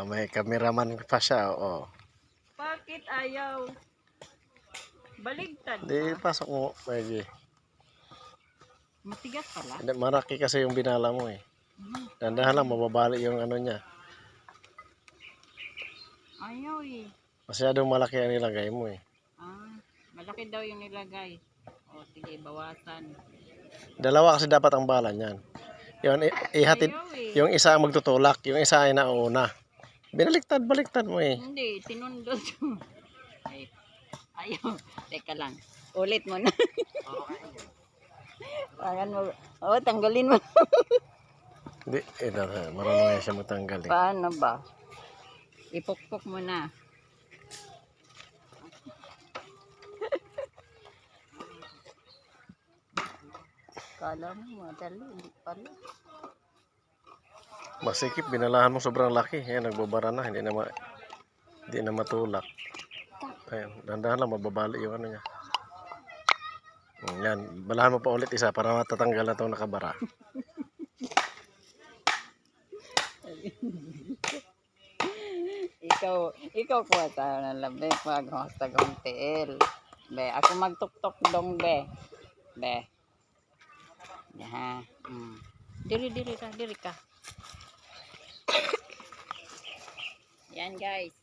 May cameraman pa siya. Oo. Bakit ayaw? Baligtad Di pa. pasok mo, Maggie. Matigas pala. Hindi, maraki kasi yung binala mo eh. Dandahan lang, mababali yung ano niya. Ayaw eh. Masyadong malaki ang nilagay mo eh. Malaki daw yung nilagay. O sige, bawasan. Dalawa kasi dapat ang bala niyan. Yun, ihatid. Ayaw eh. Yung isa ang magtutulak, yung isa ay nauna. Baliktad mo eh. Hindi, sinundot. Ay, ayaw. Teka lang. Ulit mo na. Ayan mo. Oh, tanggalin mo. Hindi, marunong nga siya matanggal eh. Paano ba? Ipukpok mo na. Kala mo madali, hindi pala. Masikip, binalahan mo sobrang laki. Ayan, nagbabara na, hindi na matulak. Ayan, dandahan lang, mababali yung ano niya. Yan, balahan mo pa ulit isa para matatanggal na itong nakabara. ikaw kuha tayo ng labi pag hasta gontiil. Be, ako magtuktok dong be. Be. Ya. Diri ka. Yan guys.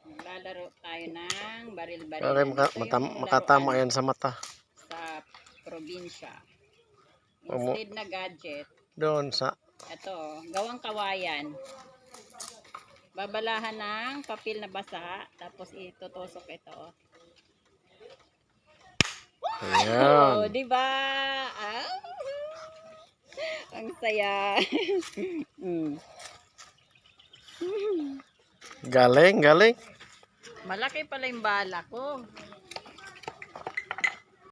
Maglalaro tayo ng baril-baril. Okay, makatama yan sa mata. Sa probinsya. Instead na gadget. Doon sa... Ito, gawang kawayan. Babalahan ng papel na basa. Tapos itutusok ito. Ayan. Oh, diba? Ang saya. Galing. Malaki pala yung bala ko.